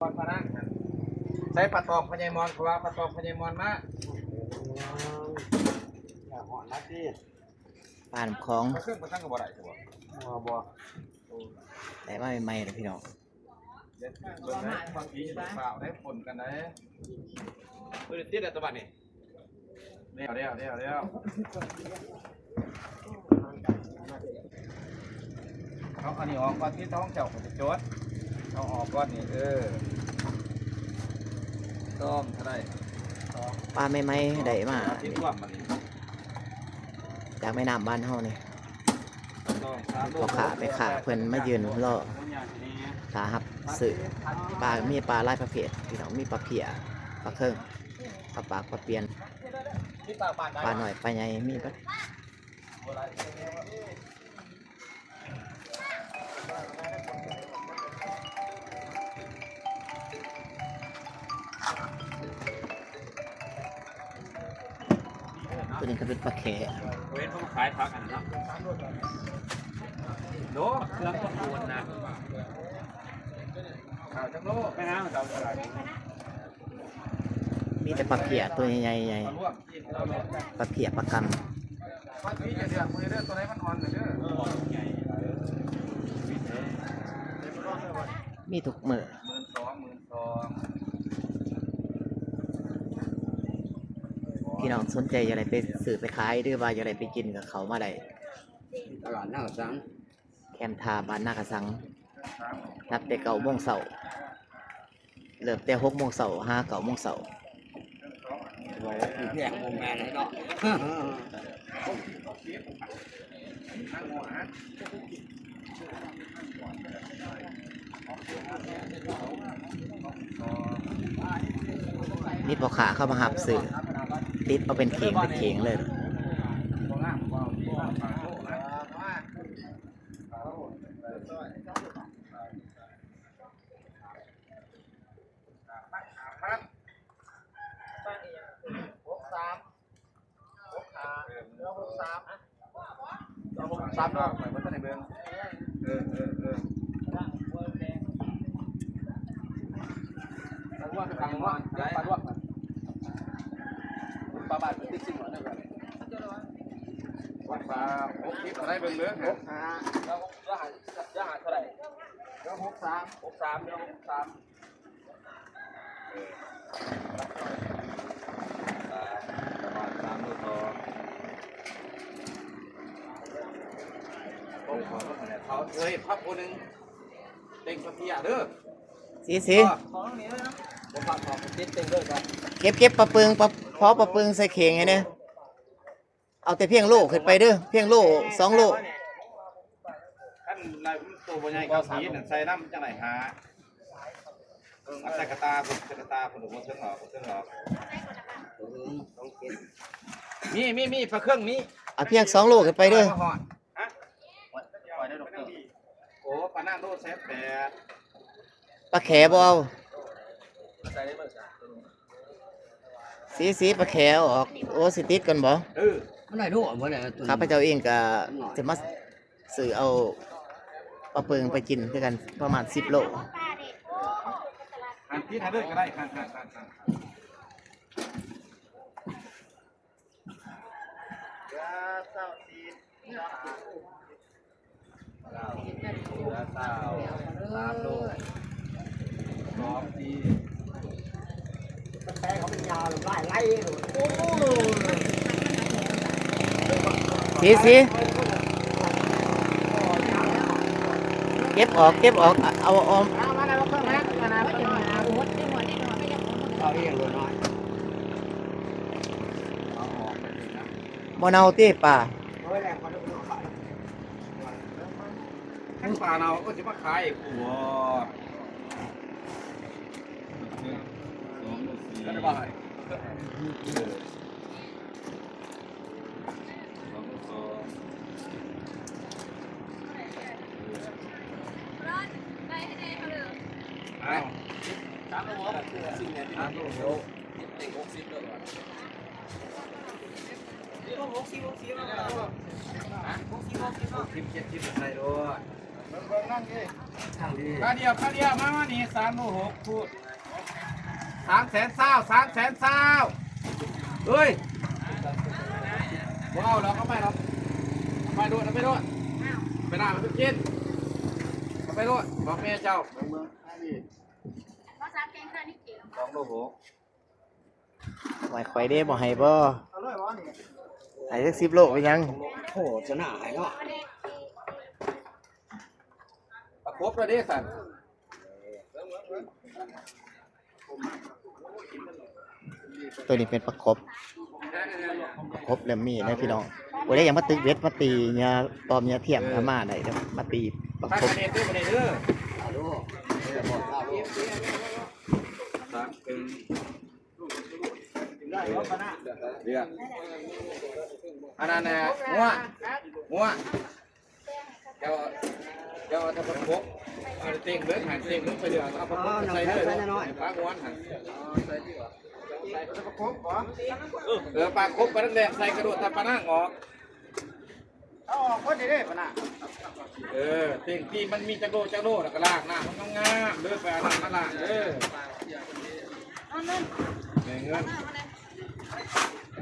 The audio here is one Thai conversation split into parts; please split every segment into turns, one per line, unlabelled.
อนพนักใช้ปลาตองพญายมอนเพราะว่าปลาตองพญายมอนมาอย่าหอนนักดิ
ป่านของ
เครื่องมันตั้งกับบ่ได้ใช่บ่บ่
แต่ว่าใหม่ๆเลยพี่น้อง
เดี๋ยวเบิ่งได้บางทีจะเปล่าได้ผลกันได้เปิดติดตัวบัดนี่เดี๋ยวเขาอันนี้ออกก่อนที่ท้องเจ้าจะจดเอาออกก่อนนี่ต้องเท่าไร
ปลาใหม่ๆได้มา
ทิ้งรวมมัน
จากแม่น้ำบ้านเฮานี่พอขาไปขาเพิ่นมายืนรอขาหับสื่อปลามีปลาหลายประเภทพี่น้องมีปลาเพียปลาเคิงปลาปากปลาเปียนปลาหน่อยปลาใหญ่มีปะตัวนี้ก็เป็นปลาแข
เว้นเขาขายผักอันนั้นโลเครื่องก็ควรนะข่าวจังโลไปนะข่าวอะไร
มีแต่ปลาเพียตัวใหญ่ปลาเพียปลากำมีทุกมื้อพี่น้องสนใจอะไรไปซื้อไปขายหรือว่าอะไรไปกินกับเขามาได้
ตลาดนากระสัง
แคมทาบ้านนากระสังนับแต่9 โมงเช้าเริ่มแต่6 โมงเช้า9 โมงเช้า
แยกวงแม่ให้เนาะ
นี่พอขาเข้ามาหับสื่อติดเอาเป็นเข่งเลย
3ดอกไปวัดในเมืองปลาลวกปลาลวกปลาลวกปลาบาดเป็นติ๊กซิ่งหน่อยได้ไหมปลาคิดอะไรเบิ่งเนื้อแล้วหาเท่าไหร่แล้ว63แล้ว63ประมาณ3 มื้อต่อเขาเฮ้ยพับคนหนึ่งเต็งเพียเด้อ
สิ
ผมพับของติดเต็งเด้อครับ
เก็บปลาปึงพอปลาปึงใส่เข่งไงเนี่ยเอาแต่เพียงโลขึ้นไปเด้อเพียงโล2 โล
อันนายตัวใหญ่ก็สีนั่นใส่น้ำจังไหนหาใส่กระตาผมใส่กระตาผมดูว่าเชิงหลอกมีปลาเครื่องมี
เอาเพียง2 โลขึ้นไปเด้อ
โอ้ปลาหน้าโลแซ่บแปด
ปลาแขบ่เอาสีปลาแขออกโอ้สิติดกันบ่
มันได้รู้บ่ได้
ข้าพเจ้าเองก็จะมาซื้อเอาปลาเปิงไปกินด้วยกันประมาณ10 โล
อันที่ทำด้วยก็ได้คัน3 โล2 ที
แป้งเขาเป็นยาวไล่
สีเก็บออกเอาบ่เนาติป่า
ปลาเราก็จะมาขายหัว2 4ได้บ่ายสิ่งนี้ที่มันโยกเต็ง60เลยว่ะ60ใส่ด้วย เบิ่งนั่งดิค่าเดียวมานี่3.6พูด300,000 เฮ้ยว้าวเราก็ไม่หรอกไปด้วยไปหน้ามันไปกินไปด้วยบอกแม่เจ้าเมือง2.6
หอยควายเด้บ่ให้บ่ให้สัก10 โลไปยัง
โอ้จะหนาหายเนาะ
ประคบเลยดิสัน
ตัวนี้เป็นประคบแลมมี่นะพี่น้องบ่ได้ยังมาตึกเวทมาตีเนี่ยตอมเนี่ยเทียมอามาได้เด้อมาตีประ
ตั้ง
คบ
คะแนนด้วยคะแนนเด้อ
เอาดูเนี่ยบอกข้าวลูก
ได้รถมาหน้าเดี๋ยวอันนั้นแหละงัวเจ้าถ้าประคบเต่งเลือดหันเต่งเลือดไปเดือดเอาประคบใส่เลยปลาง้วนหันประคบเหรอปลาคบปลาแดงใส่กระโดดตะปลาหน้างอกเอาออกคนนี้ได้ปะน่ะเต่งที่มันมีจักโดแล้วก็ลากหน้ามันงามเลือดไปเอาหน้ามาลาก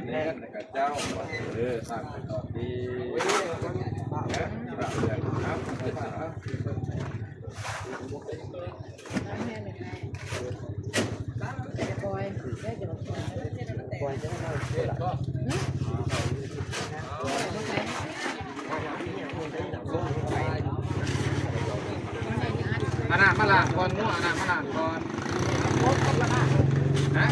เงินกับเจ้าสั่งไปต่อดีอาณามาลางก่อนมั่วอาณามาลางก่อนนะ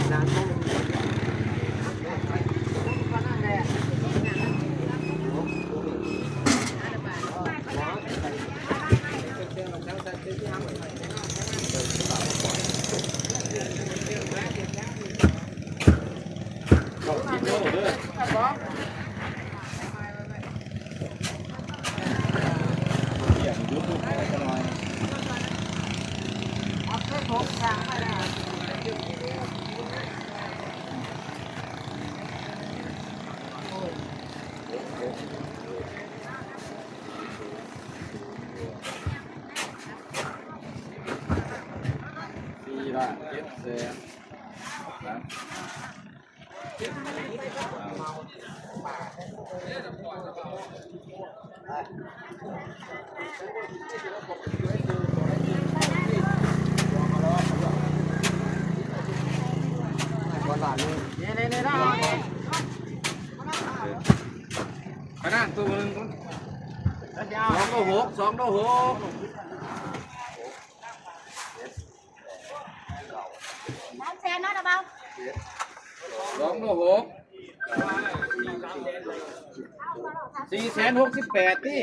ไปนั่งตัวนึง2.6 468ที่